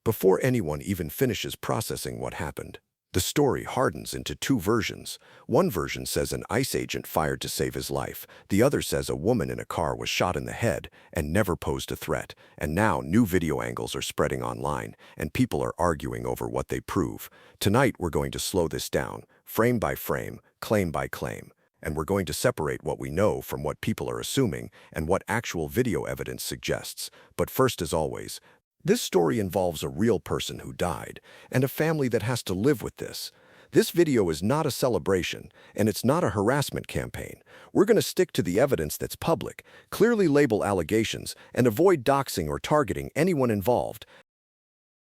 Before anyone even finishes processing what happened, the story hardens into two versions. One version says an ICE agent fired to save his life. The other says a woman in a car was shot in the head and never posed a threat. And now new video angles are spreading online, and people are arguing over what they prove. Tonight, we're going to slow this down, frame by frame, claim by claim. And we're going to separate what we know from what people are assuming and what actual video evidence suggests. But first, as always, this story involves a real person who died, and a family that has to live with this. This video is not a celebration, and it's not a harassment campaign. We're going to stick to the evidence that's public, clearly label allegations, and avoid doxing or targeting anyone involved.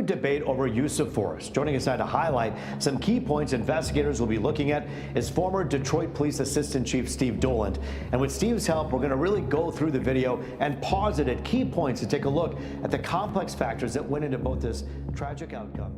Debate over use of force. Joining us now to highlight some key points investigators will be looking at is former Detroit Police Assistant Chief Steve Doland. And with Steve's help, we're going to really go through the video and pause it at key points to take a look at the complex factors that went into both this tragic outcome.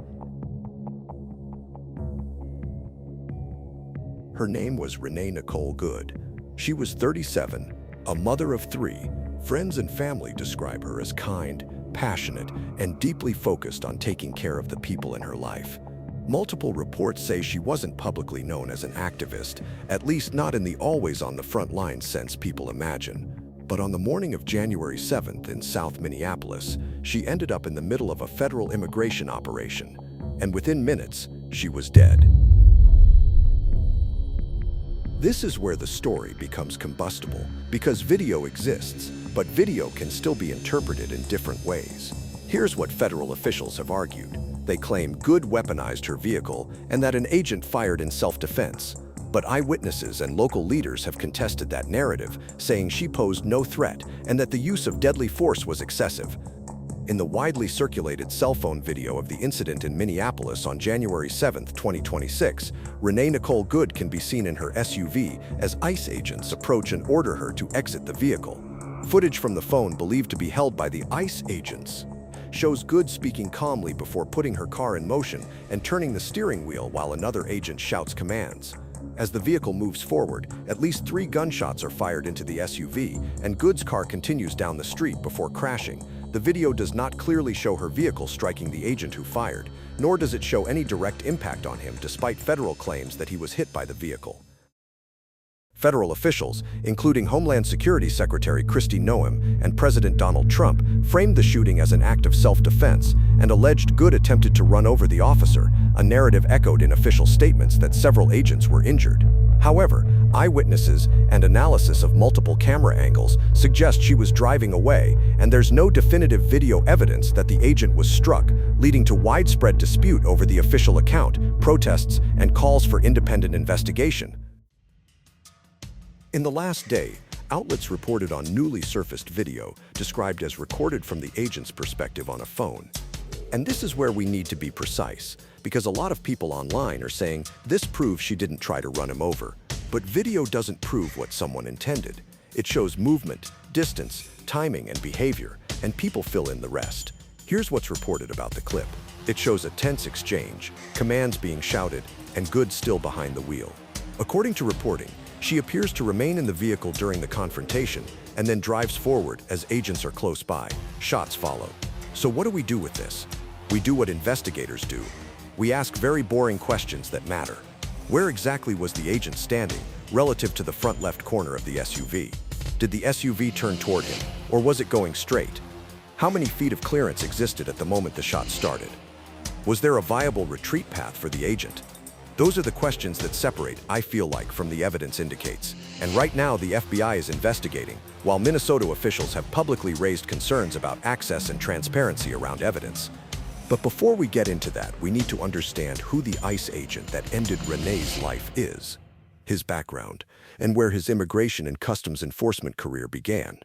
Her name was Renée Good. She was 37, a mother of three. Friends and family describe her as kind, passionate, and deeply focused on taking care of the people in her life. Multiple reports say she wasn't publicly known as an activist, at least not in the always on the front lines sense people imagine. But on the morning of January 7th in South Minneapolis, she ended up in the middle of a federal immigration operation, and within minutes, she was dead. This is where the story becomes combustible, because video exists, but video can still be interpreted in different ways. Here's what federal officials have argued. They claim Good weaponized her vehicle and that an agent fired in self-defense. But eyewitnesses and local leaders have contested that narrative, saying she posed no threat and that the use of deadly force was excessive. In the widely circulated cell phone video of the incident in Minneapolis on January 7, 2026, Renée Good can be seen in her SUV as ICE agents approach and order her to exit the vehicle. Footage from the phone believed to be held by the ICE agents shows Good speaking calmly before putting her car in motion and turning the steering wheel while another agent shouts commands. As the vehicle moves forward, at least 3 gunshots are fired into the SUV, and Good's car continues down the street before crashing. The video does not clearly show her vehicle striking the agent who fired, nor does it show any direct impact on him despite federal claims that he was hit by the vehicle. Federal officials, including Homeland Security Secretary Kristi Noem and President Donald Trump, framed the shooting as an act of self-defense and alleged Good attempted to run over the officer, a narrative echoed in official statements that several agents were injured. However, eyewitnesses and analysis of multiple camera angles suggest she was driving away, and there's no definitive video evidence that the agent was struck, leading to widespread dispute over the official account, protests, and calls for independent investigation. In the last day, outlets reported on newly surfaced video described as recorded from the agent's perspective on a phone. And this is where we need to be precise, because a lot of people online are saying this proves she didn't try to run him over. But video doesn't prove what someone intended. It shows movement, distance, timing, and behavior, and people fill in the rest. Here's what's reported about the clip. It shows a tense exchange, commands being shouted, and Good still behind the wheel. According to reporting, she appears to remain in the vehicle during the confrontation and then drives forward as agents are close by. Shots follow. So what do we do with this? We do what investigators do. We ask very boring questions that matter. Where exactly was the agent standing relative to the front left corner of the SUV? Did the SUV turn toward him, or was it going straight? How many feet of clearance existed at the moment the shot started? Was there a viable retreat path for the agent? Those are the questions that separate, I feel like, from the evidence indicates. And right now, the FBI is investigating, while Minnesota officials have publicly raised concerns about access and transparency around evidence. But before we get into that, we need to understand who the ICE agent that ended Renée's life is, his background, and where his immigration and customs enforcement career began.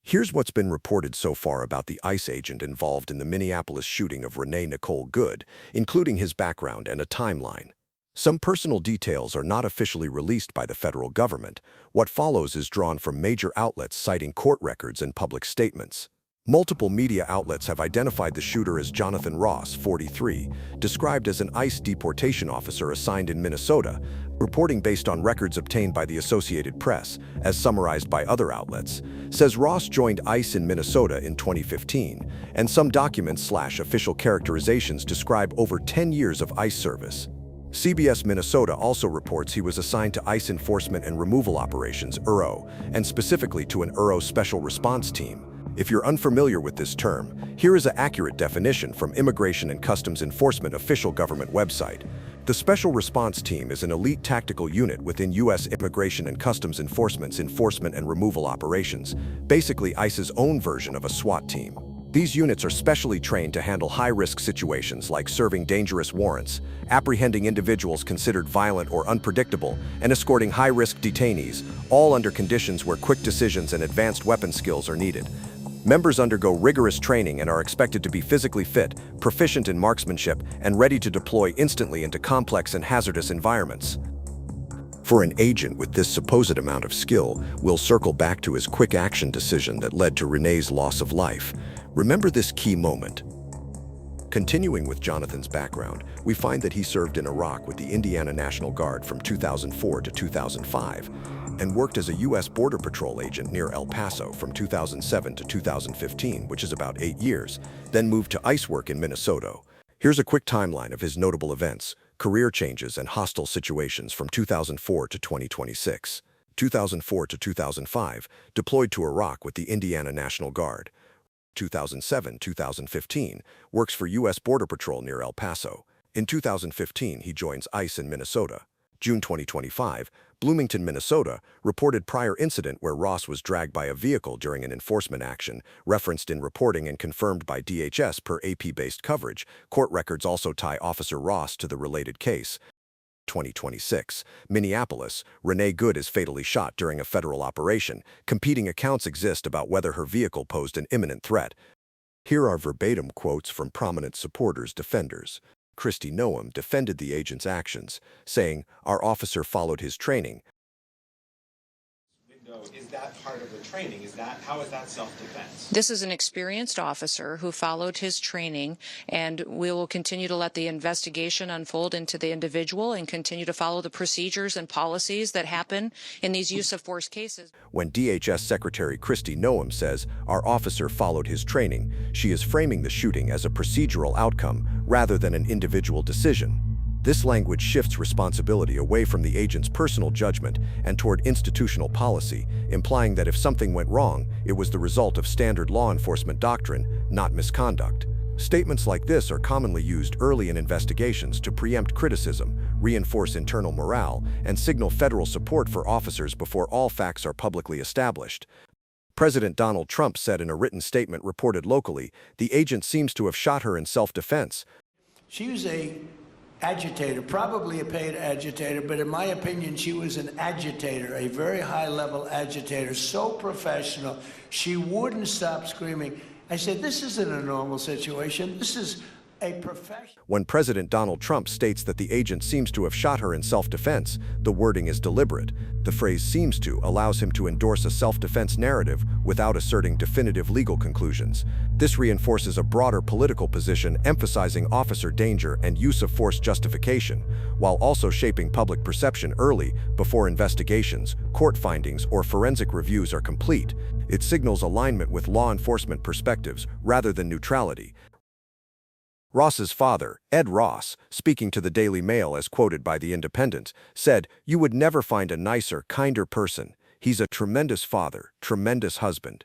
Here's what's been reported so far about the ICE agent involved in the Minneapolis shooting of Renée Good, including his background and a timeline. Some personal details are not officially released by the federal government. What follows is drawn from major outlets citing court records and public statements. Multiple media outlets have identified the shooter as Jonathan Ross, 43, described as an ICE deportation officer assigned in Minnesota, reporting based on records obtained by the Associated Press, as summarized by other outlets, says Ross joined ICE in Minnesota in 2015, and some documents/official characterizations describe over 10 years of ICE service. CBS Minnesota also reports he was assigned to ICE Enforcement and Removal Operations, ERO, and specifically to an ERO Special Response Team. If you're unfamiliar with this term, here is an accurate definition from Immigration and Customs Enforcement official government website. The Special Response Team is an elite tactical unit within U.S. Immigration and Customs Enforcement's enforcement and removal operations, basically ICE's own version of a SWAT team. These units are specially trained to handle high-risk situations like serving dangerous warrants, apprehending individuals considered violent or unpredictable, and escorting high-risk detainees, all under conditions where quick decisions and advanced weapon skills are needed. Members undergo rigorous training and are expected to be physically fit, proficient in marksmanship, and ready to deploy instantly into complex and hazardous environments. For an agent with this supposed amount of skill, we'll circle back to his quick action decision that led to Renee's loss of life. Remember this key moment. Continuing with Jonathan's background, we find that he served in Iraq with the Indiana National Guard from 2004 to 2005 and worked as a U.S. Border Patrol agent near El Paso from 2007 to 2015, which is about 8 years, then moved to ICE work in Minnesota. Here's a quick timeline of his notable events, career changes, and hostile situations from 2004 to 2026. 2004 to 2005, deployed to Iraq with the Indiana National Guard. 2007-2015, works for U.S. Border Patrol near El Paso. In 2015, he joins ICE in Minnesota. June 2025, Bloomington, Minnesota, reported prior incident where Ross was dragged by a vehicle during an enforcement action, referenced in reporting and confirmed by DHS per AP-based coverage. Court records also tie Officer Ross to the related case. 2026, Minneapolis, Renée Good is fatally shot during a federal operation. Competing accounts exist about whether her vehicle posed an imminent threat. Here are verbatim quotes from prominent supporters, defenders. Kristi Noem defended the agent's actions, saying, "Our officer followed his training." Is that part of the training? How is that self-defense? This is an experienced officer who followed his training, and we will continue to let the investigation unfold into the individual and continue to follow the procedures and policies that happen in these use of force cases. When DHS Secretary Kristi Noem says, "Our officer followed his training," she is framing the shooting as a procedural outcome rather than an individual decision. This language shifts responsibility away from the agent's personal judgment and toward institutional policy, implying that if something went wrong, it was the result of standard law enforcement doctrine, not misconduct. Statements like this are commonly used early in investigations to preempt criticism, reinforce internal morale, and signal federal support for officers before all facts are publicly established. President Donald Trump said in a written statement reported locally, "The agent seems to have shot her in self-defense." She was a agitator, probably a paid agitator, but in my opinion, she was an agitator, a very high-level agitator, so professional, she wouldn't stop screaming. I said, this isn't a normal situation. This is a professional. When President Donald Trump states that the agent seems to have shot her in self-defense, the wording is deliberate. The phrase "seems to" allows him to endorse a self-defense narrative without asserting definitive legal conclusions. This reinforces a broader political position emphasizing officer danger and use of force justification, while also shaping public perception early, before investigations, court findings, or forensic reviews are complete. It signals alignment with law enforcement perspectives rather than neutrality. Ross's father, Ed Ross, speaking to the Daily Mail as quoted by The Independent, said, "You would never find a nicer, kinder person. He's a tremendous father, tremendous husband."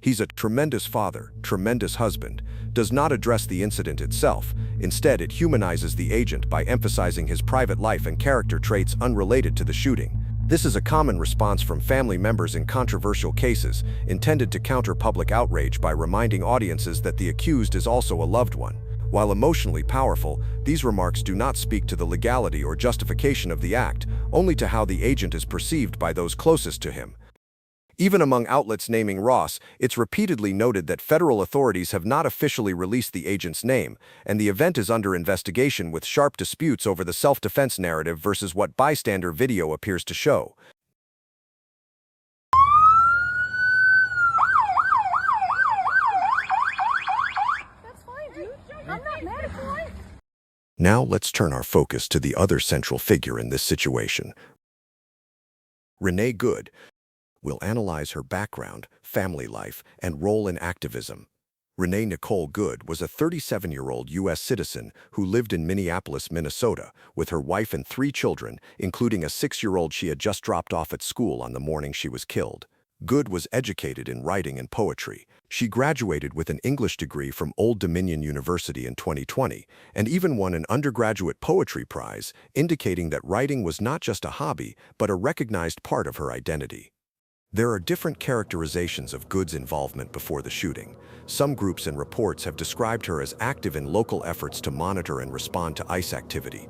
"He's a tremendous father, tremendous husband" does not address the incident itself. Instead, it humanizes the agent by emphasizing his private life and character traits unrelated to the shooting. This is a common response from family members in controversial cases, intended to counter public outrage by reminding audiences that the accused is also a loved one. While emotionally powerful, these remarks do not speak to the legality or justification of the act, only to how the agent is perceived by those closest to him. Even among outlets naming Ross, it's repeatedly noted that federal authorities have not officially released the agent's name, and the event is under investigation with sharp disputes over the self-defense narrative versus what bystander video appears to show. Now let's turn our focus to the other central figure in this situation, Renée Good. We'll analyze her background, family life, and role in activism. Renée Nicole Good was a 37-year-old U.S. citizen who lived in Minneapolis, Minnesota, with her wife and 3 children, including a 6-year-old she had just dropped off at school on the morning she was killed. Good was educated in writing and poetry. She graduated with an English degree from Old Dominion University in 2020, and even won an undergraduate poetry prize, indicating that writing was not just a hobby, but a recognized part of her identity. There are different characterizations of Good's involvement before the shooting. Some groups and reports have described her as active in local efforts to monitor and respond to ICE activity.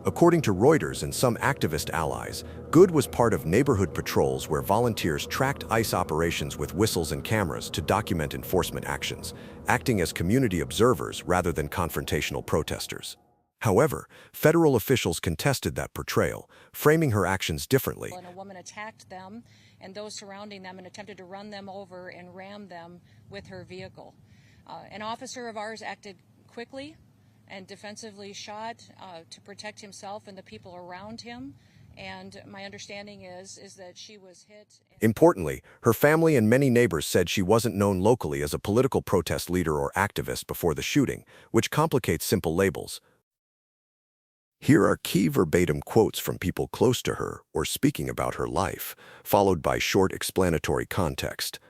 According to Reuters and some activist allies, Good was part of neighborhood patrols where volunteers tracked ICE operations with whistles and cameras to document enforcement actions, acting as community observers rather than confrontational protesters. However, federal officials contested that portrayal, framing her actions differently. And a woman attacked them and those surrounding them and attempted to run them over and ram them with her vehicle. An officer of ours acted quickly and defensively shot to protect himself and the people around him. And my understanding is that she was hit. Importantly, her family and many neighbors said she wasn't known locally as a political protest leader or activist before the shooting, which complicates simple labels. Here are key verbatim quotes from people close to her or speaking about her life, followed by short explanatory context.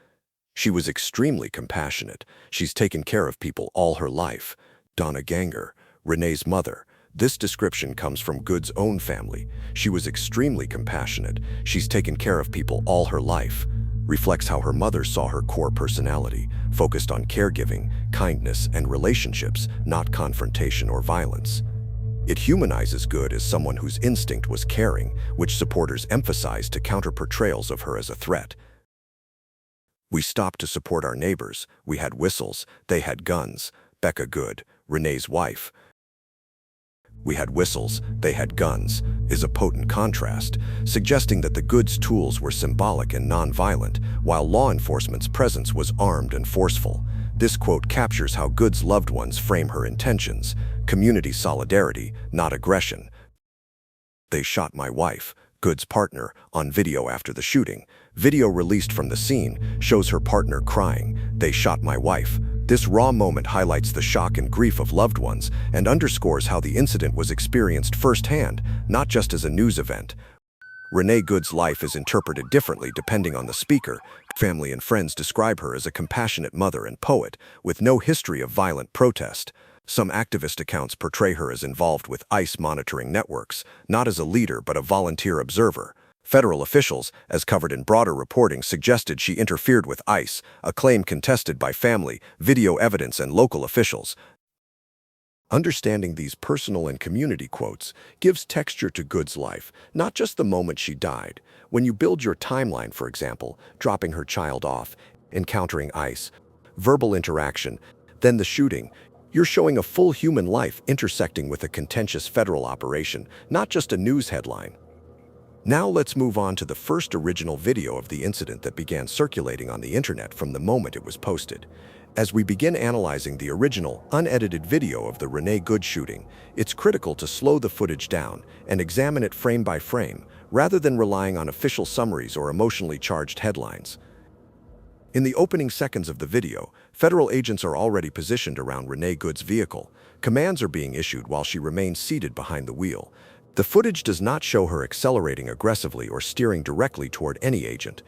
She was extremely compassionate. She's taken care of people all her life. Donna Ganger, Renée's mother. This description comes from Good's own family. She was extremely compassionate. She's taken care of people all her life. Reflects how her mother saw her core personality, focused on caregiving, kindness, and relationships, not confrontation or violence. It humanizes Good as someone whose instinct was caring, which supporters emphasized to counter portrayals of her as a threat. We stopped to support our neighbors. We had whistles. They had guns. Becca Good, Renée's wife. We had whistles. They had guns, is a potent contrast, suggesting that the Goods' tools were symbolic and non-violent, while law enforcement's presence was armed and forceful. This quote captures how Good's loved ones frame her intentions: community solidarity, not aggression. They shot my wife, Good's partner, on video after the shooting. Video released from the scene shows her partner crying, "They shot my wife." This raw moment highlights the shock and grief of loved ones and underscores how the incident was experienced firsthand, not just as a news event. Renée Good's life is interpreted differently depending on the speaker. Family and friends describe her as a compassionate mother and poet, with no history of violent protest. Some activist accounts portray her as involved with ICE monitoring networks, not as a leader but a volunteer observer. Federal officials, as covered in broader reporting, suggested she interfered with ICE, a claim contested by family, video evidence, and local officials. Understanding these personal and community quotes gives texture to Good's life, not just the moment she died. When you build your timeline, for example, dropping her child off, encountering ICE, verbal interaction, then the shooting, you're showing a full human life intersecting with a contentious federal operation, not just a news headline. Now let's move on to the first original video of the incident that began circulating on the internet from the moment it was posted. As we begin analyzing the original, unedited video of the Renée Good shooting, it's critical to slow the footage down and examine it frame by frame, rather than relying on official summaries or emotionally charged headlines. In the opening seconds of the video, federal agents are already positioned around Renée Good's vehicle. Commands are being issued while she remains seated behind the wheel. The footage does not show her accelerating aggressively or steering directly toward any agent.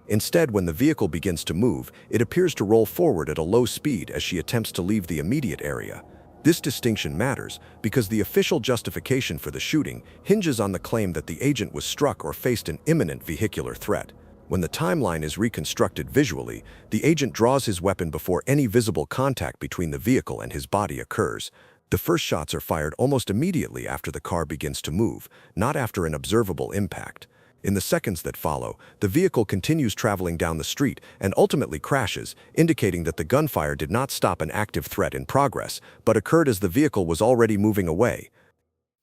Instead, when the vehicle begins to move, it appears to roll forward at a low speed as she attempts to leave the immediate area. This distinction matters because the official justification for the shooting hinges on the claim that the agent was struck or faced an imminent vehicular threat. When the timeline is reconstructed visually, the agent draws his weapon before any visible contact between the vehicle and his body occurs. The first shots are fired almost immediately after the car begins to move, not after an observable impact. In the seconds that follow, the vehicle continues traveling down the street and ultimately crashes, indicating that the gunfire did not stop an active threat in progress, but occurred as the vehicle was already moving away.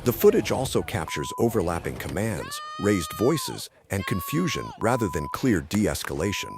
The footage also captures overlapping commands, raised voices, and confusion rather than clear de-escalation.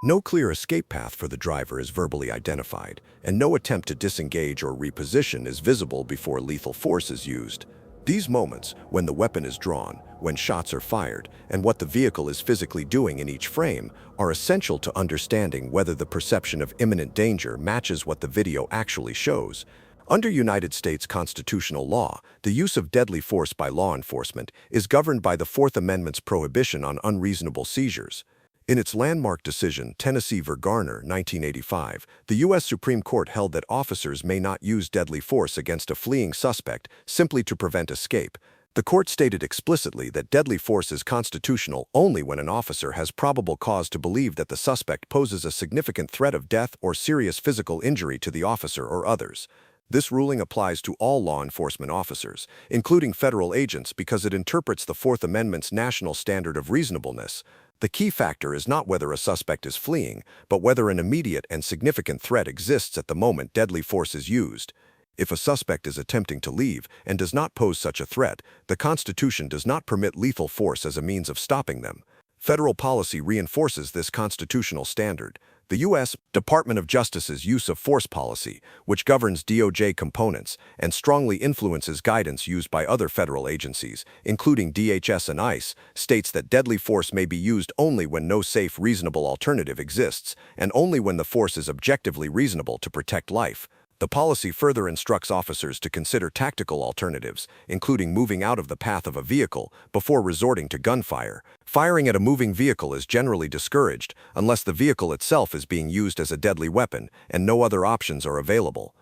No clear escape path for the driver is verbally identified, and no attempt to disengage or reposition is visible before lethal force is used. These moments, when the weapon is drawn, when shots are fired, and what the vehicle is physically doing in each frame, are essential to understanding whether the perception of imminent danger matches what the video actually shows. Under United States constitutional law, the use of deadly force by law enforcement is governed by the Fourth Amendment's prohibition on unreasonable seizures. In its landmark decision, Tennessee v. Garner, 1985, the U.S. Supreme Court held that officers may not use deadly force against a fleeing suspect simply to prevent escape. The court stated explicitly that deadly force is constitutional only when an officer has probable cause to believe that the suspect poses a significant threat of death or serious physical injury to the officer or others. This ruling applies to all law enforcement officers, including federal agents, because it interprets the Fourth Amendment's national standard of reasonableness. The key factor is not whether a suspect is fleeing, but whether an immediate and significant threat exists at the moment deadly force is used. If a suspect is attempting to leave and does not pose such a threat, the Constitution does not permit lethal force as a means of stopping them. Federal policy reinforces this constitutional standard. The U.S. Department of Justice's use of force policy, which governs DOJ components and strongly influences guidance used by other federal agencies, including DHS and ICE, states that deadly force may be used only when no safe, reasonable alternative exists, and only when the force is objectively reasonable to protect life. The policy further instructs officers to consider tactical alternatives, including moving out of the path of a vehicle, before resorting to gunfire. Firing at a moving vehicle is generally discouraged unless the vehicle itself is being used as a deadly weapon and no other options are available.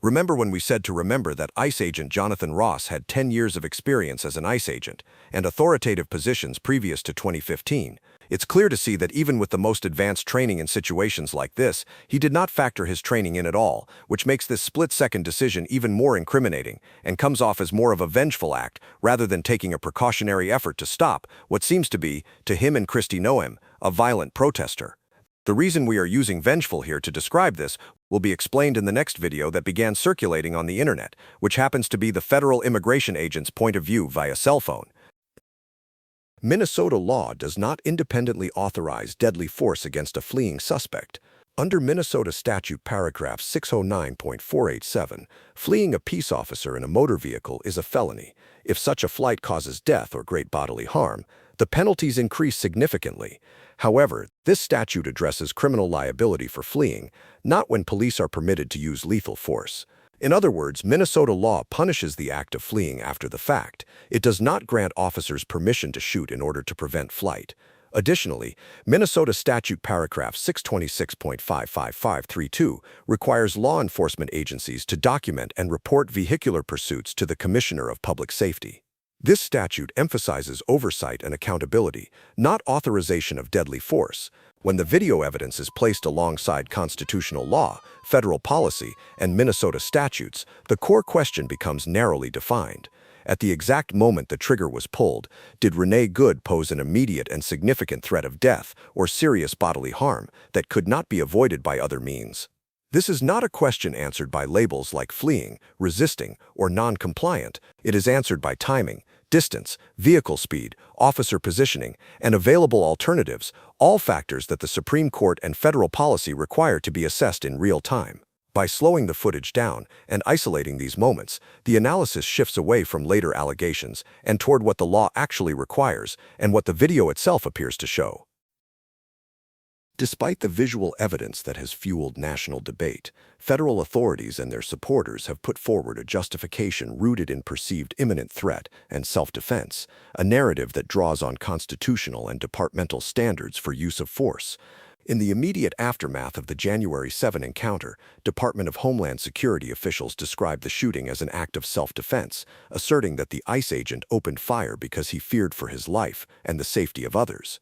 Remember when we said to remember that ICE agent Jonathan Ross had 10 years of experience as an ICE agent and authoritative positions previous to 2015? It's clear to see that even with the most advanced training in situations like this, he did not factor his training in at all, which makes this split-second decision even more incriminating and comes off as more of a vengeful act rather than taking a precautionary effort to stop what seems to be, to him and Kristi Noem, a violent protester. The reason we are using vengeful here to describe this will be explained in the next video that began circulating on the internet, which happens to be the federal immigration agent's point of view via cell phone. Minnesota law does not independently authorize deadly force against a fleeing suspect. Under Minnesota statute paragraph 609.487, fleeing a peace officer in a motor vehicle is a felony. If such a flight causes death or great bodily harm, the penalties increase significantly. However, this statute addresses criminal liability for fleeing, not when police are permitted to use lethal force. In other words, Minnesota law punishes the act of fleeing after the fact. It does not grant officers permission to shoot in order to prevent flight. Additionally, Minnesota statute paragraph 626.55532 requires law enforcement agencies to document and report vehicular pursuits to the Commissioner of Public Safety. This statute emphasizes oversight and accountability, not authorization of deadly force. When the video evidence is placed alongside constitutional law, federal policy, and Minnesota statutes, the core question becomes narrowly defined. At the exact moment the trigger was pulled, did Renée Good pose an immediate and significant threat of death or serious bodily harm that could not be avoided by other means? This is not a question answered by labels like fleeing, resisting, or non-compliant. It is answered by timing, distance, vehicle speed, officer positioning, and available alternatives, all factors that the Supreme Court and federal policy require to be assessed in real time. By slowing the footage down and isolating these moments, the analysis shifts away from later allegations and toward what the law actually requires and what the video itself appears to show. Despite the visual evidence that has fueled national debate, federal authorities and their supporters have put forward a justification rooted in perceived imminent threat and self-defense, a narrative that draws on constitutional and departmental standards for use of force. In the immediate aftermath of the January 7 encounter, Department of Homeland Security officials described the shooting as an act of self-defense, asserting that the ICE agent opened fire because he feared for his life and the safety of others.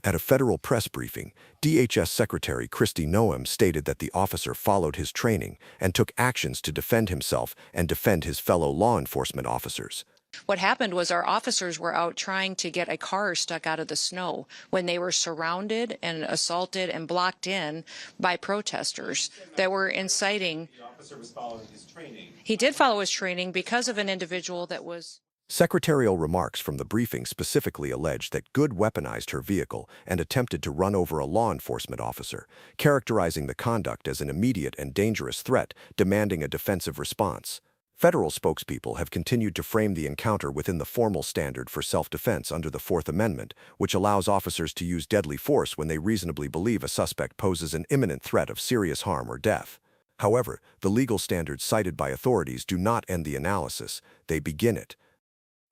At a federal press briefing, DHS Secretary Kristi Noem stated that the officer followed his training and took actions to defend himself and defend his fellow law enforcement officers. What happened was our officers were out trying to get a car stuck out of the snow when they were surrounded and assaulted and blocked in by protesters that were inciting. The officer was following his training. He did follow his training because of an individual that was. Secretarial remarks from the briefing specifically alleged that Good weaponized her vehicle and attempted to run over a law enforcement officer, characterizing the conduct as an immediate and dangerous threat demanding a defensive response. Federal spokespeople have continued to frame the encounter within the formal standard for self-defense under the Fourth Amendment, which allows officers to use deadly force when they reasonably believe a suspect poses an imminent threat of serious harm or death. However, the legal standards cited by authorities do not end the analysis, they begin it.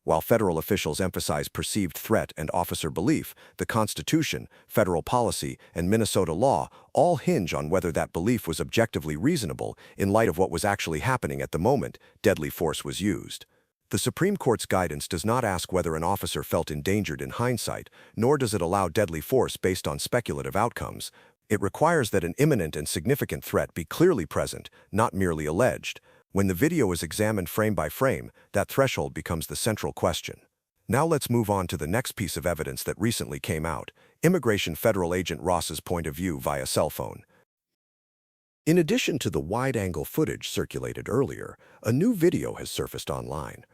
While federal officials emphasize perceived threat and officer belief, the Constitution, federal policy, and Minnesota law all hinge on whether that belief was objectively reasonable in light of what was actually happening at the moment deadly force was used. The Supreme Court's guidance does not ask whether an officer felt endangered in hindsight, nor does it allow deadly force based on speculative outcomes. It requires that an imminent and significant threat be clearly present, not merely alleged. When the video is examined frame by frame, that threshold becomes the central question. Now let's move on to the next piece of evidence that recently came out, Immigration Federal Agent Ross's point of view via cell phone. In addition to the wide-angle footage circulated earlier, a new video has surfaced online.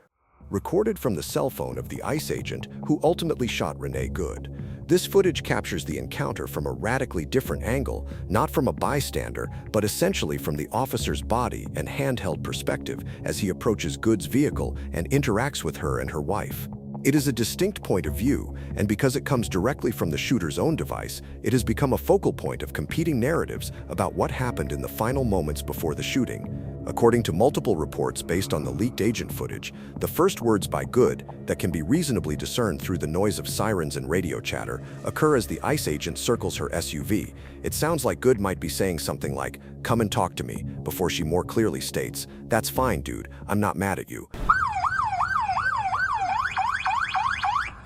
Recorded from the cell phone of the ICE agent who ultimately shot Renée Good. This footage captures the encounter from a radically different angle, not from a bystander, but essentially from the officer's body and handheld perspective as he approaches Good's vehicle and interacts with her and her wife. It is a distinct point of view, and because it comes directly from the shooter's own device, it has become a focal point of competing narratives about what happened in the final moments before the shooting. According to multiple reports based on the leaked agent footage, the first words by Good, that can be reasonably discerned through the noise of sirens and radio chatter, occur as the ICE agent circles her SUV. It sounds like Good might be saying something like, "Come and talk to me," before she more clearly states, "That's fine, dude, I'm not mad at you."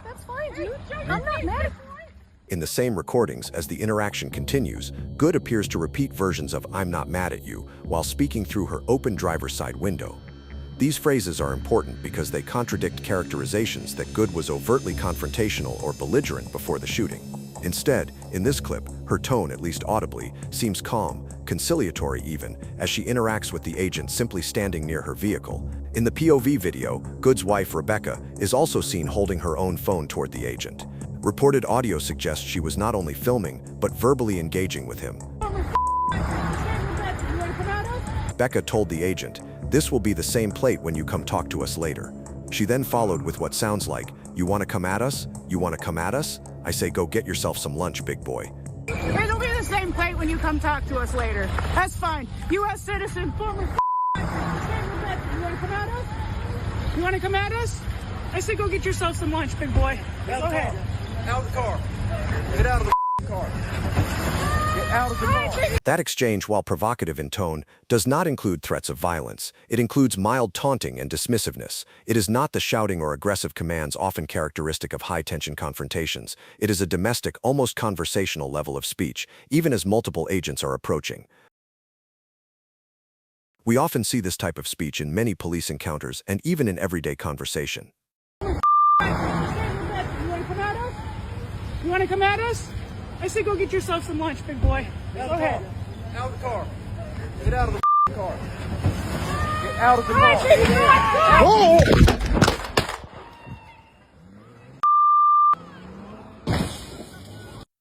That's fine, dude. I'm not mad at you. In the same recordings, as the interaction continues, Good appears to repeat versions of "I'm not mad at you" while speaking through her open driver's side window. These phrases are important because they contradict characterizations that Good was overtly confrontational or belligerent before the shooting. Instead, in this clip, her tone, at least audibly, seems calm, conciliatory even, as she interacts with the agent simply standing near her vehicle. In the POV video, Good's wife, Rebecca, is also seen holding her own phone toward the agent. Reported audio suggests she was not only filming, but verbally engaging with him. Becca told the agent, "This will be the same plate when you come talk to us later." She then followed with what sounds like, "You want to come at us? You want to come at us? I say go get yourself some lunch, big boy." It'll be the same plate when you come talk to us later. That's fine. U.S. citizen, former. You want to come at us? You want to come at us? I say go get yourself some lunch, big boy. Go ahead. Out of the car. Get out of the car. Get out of the car. That exchange, while provocative in tone, does not include threats of violence. It includes mild taunting and dismissiveness. It is not the shouting or aggressive commands often characteristic of high-tension confrontations. It is a domestic, almost conversational level of speech, even as multiple agents are approaching. We often see this type of speech in many police encounters and even in everyday conversation. You want to come at us? I say go get yourself some lunch, big boy. Go ahead. Out of the car. Get out of the car. Get out of the car.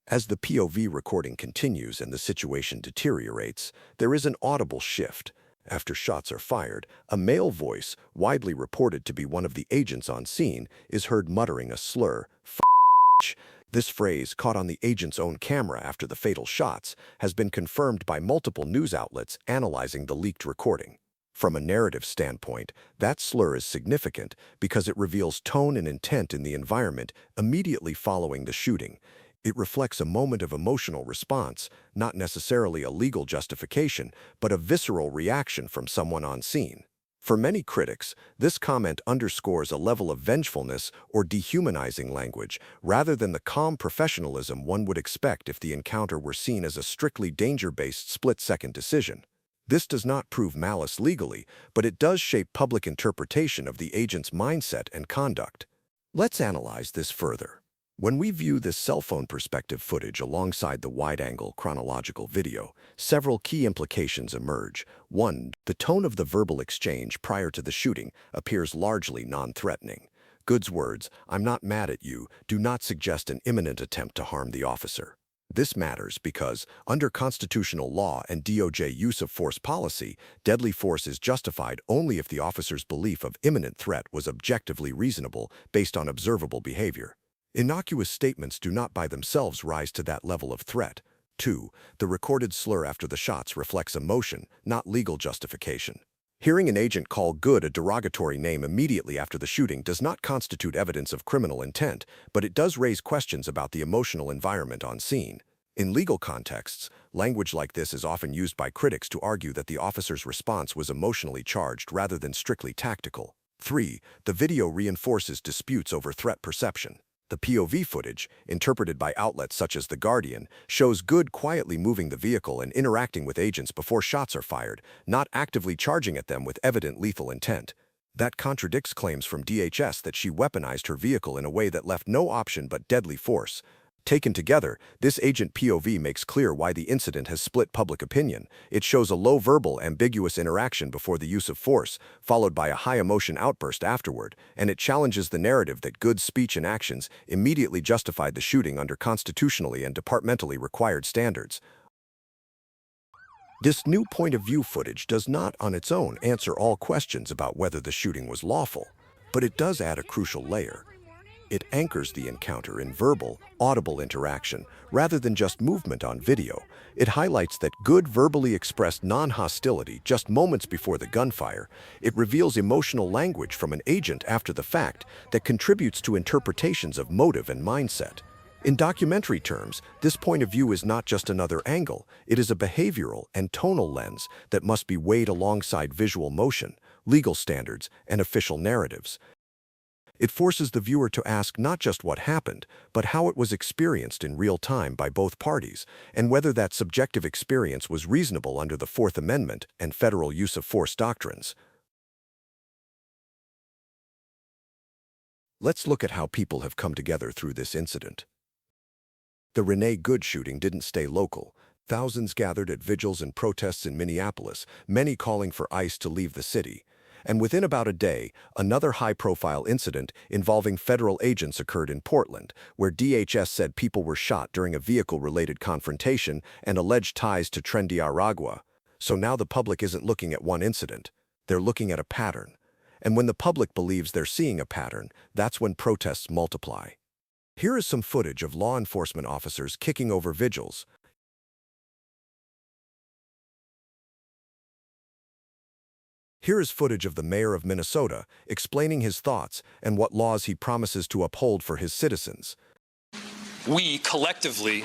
As the POV recording continues and the situation deteriorates, there is an audible shift. After shots are fired, a male voice, widely reported to be one of the agents on scene, is heard muttering a slur, "F***." This phrase, caught on the agent's own camera after the fatal shots, has been confirmed by multiple news outlets analyzing the leaked recording. From a narrative standpoint, that slur is significant because it reveals tone and intent in the environment immediately following the shooting. It reflects a moment of emotional response, not necessarily a legal justification, but a visceral reaction from someone on scene. For many critics, this comment underscores a level of vengefulness or dehumanizing language, rather than the calm professionalism one would expect if the encounter were seen as a strictly danger-based split-second decision. This does not prove malice legally, but it does shape public interpretation of the agent's mindset and conduct. Let's analyze this further. When we view this cell phone perspective footage alongside the wide-angle chronological video, several key implications emerge. 1. The tone of the verbal exchange prior to the shooting appears largely non-threatening. Good's words, "I'm not mad at you," do not suggest an imminent attempt to harm the officer. This matters because, under constitutional law and DOJ use of force policy, deadly force is justified only if the officer's belief of imminent threat was objectively reasonable based on observable behavior. Innocuous statements do not by themselves rise to that level of threat. 2. The recorded slur after the shots reflects emotion, not legal justification. Hearing an agent call Good a derogatory name immediately after the shooting does not constitute evidence of criminal intent, but it does raise questions about the emotional environment on scene. In legal contexts, language like this is often used by critics to argue that the officer's response was emotionally charged rather than strictly tactical. 3. The video reinforces disputes over threat perception. The POV footage, interpreted by outlets such as The Guardian, shows Good quietly moving the vehicle and interacting with agents before shots are fired, not actively charging at them with evident lethal intent. That contradicts claims from DHS that she weaponized her vehicle in a way that left no option but deadly force. Taken together, this agent POV makes clear why the incident has split public opinion. It shows a low verbal, ambiguous interaction before the use of force, followed by a high-emotion outburst afterward, and it challenges the narrative that Good's speech and actions immediately justified the shooting under constitutionally and departmentally required standards. This new point-of-view footage does not on its own answer all questions about whether the shooting was lawful, but it does add a crucial layer. It anchors the encounter in verbal, audible interaction, rather than just movement on video. It highlights that Good verbally expressed non-hostility just moments before the gunfire. It reveals emotional language from an agent after the fact that contributes to interpretations of motive and mindset. In documentary terms, this point of view is not just another angle. It is a behavioral and tonal lens that must be weighed alongside visual motion, legal standards, and official narratives. It forces the viewer to ask not just what happened, but how it was experienced in real time by both parties, and whether that subjective experience was reasonable under the Fourth Amendment and federal use of force doctrines. Let's look at how people have come together through this incident. The Renée Good shooting didn't stay local. Thousands gathered at vigils and protests in Minneapolis, many calling for ICE to leave the city. And within about a day, another high-profile incident involving federal agents occurred in Portland, where DHS said people were shot during a vehicle-related confrontation and alleged ties to Trendy Aragua. So now the public isn't looking at one incident. They're looking at a pattern. And when the public believes they're seeing a pattern, that's when protests multiply. Here is some footage of law enforcement officers kicking over vigils. Here is footage of the mayor of Minnesota explaining his thoughts and what laws he promises to uphold for his citizens. We collectively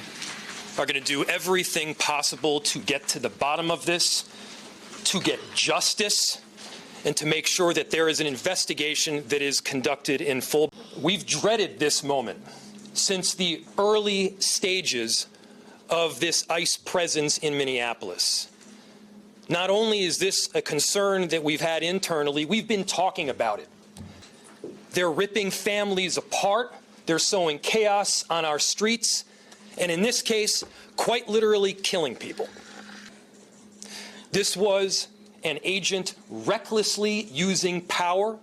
are going to do everything possible to get to the bottom of this, to get justice, and to make sure that there is an investigation that is conducted in full. We've dreaded this moment since the early stages of this ICE presence in Minneapolis. Not only is this a concern that we've had internally, we've been talking about it. They're ripping families apart, they're sowing chaos on our streets, and in this case, quite literally killing people. This was an agent recklessly using power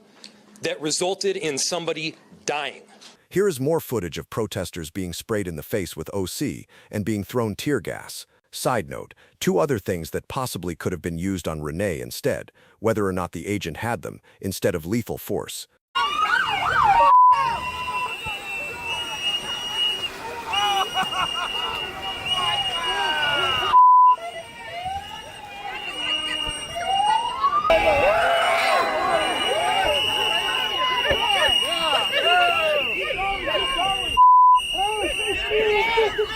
that resulted in somebody dying. Here is more footage of protesters being sprayed in the face with OC and being thrown tear gas. Side note, two other things that possibly could have been used on Renée instead, whether or not the agent had them, instead of lethal force.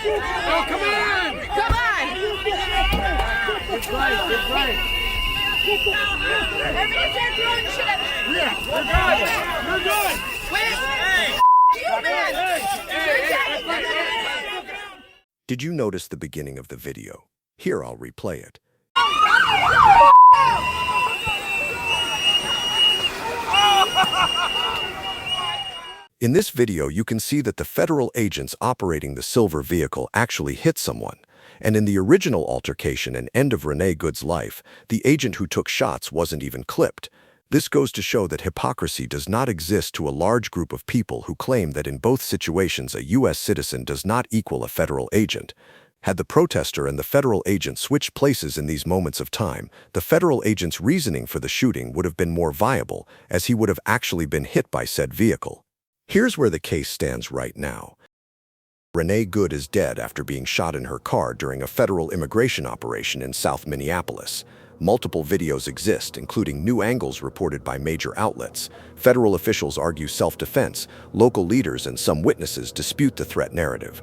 Oh, come on! Come on! Good right, good right. Everybody start throwing shit at me! Yeah, we're good! Wait! Hey! You, man! Did you notice the beginning of the video? Here, I'll replay it. In this video, you can see that the federal agents operating the silver vehicle actually hit someone. And in the original altercation and end of Renée Good's life, the agent who took shots wasn't even clipped. This goes to show that hypocrisy does not exist to a large group of people who claim that in both situations a U.S. citizen does not equal a federal agent. Had the protester and the federal agent switched places in these moments of time, the federal agent's reasoning for the shooting would have been more viable, as he would have actually been hit by said vehicle. Here's where the case stands right now. Renée Good is dead after being shot in her car during a federal immigration operation in South Minneapolis. Multiple videos exist, including new angles reported by major outlets. Federal officials argue self-defense. Local leaders and some witnesses dispute the threat narrative.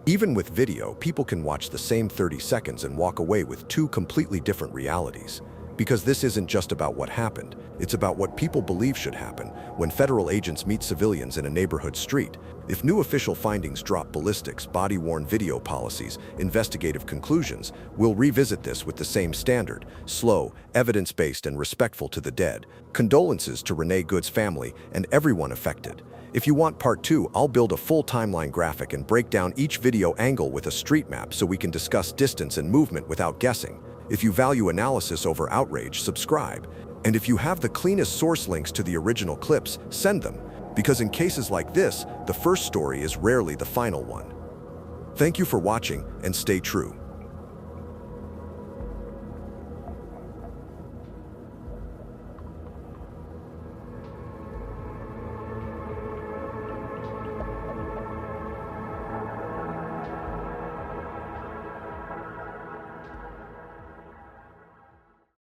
Even with video, people can watch the same 30 seconds and walk away with two completely different realities. Because this isn't just about what happened, it's about what people believe should happen when federal agents meet civilians in a neighborhood street. If new official findings drop ballistics, body-worn video policies, investigative conclusions, we'll revisit this with the same standard: slow, evidence-based, and respectful to the dead. Condolences to Renée Good's family and everyone affected. If you want part 2, I'll build a full timeline graphic and break down each video angle with a street map so we can discuss distance and movement without guessing. If you value analysis over outrage, subscribe. And if you have the cleanest source links to the original clips, send them. Because in cases like this, the first story is rarely the final one. Thank you for watching, and stay true.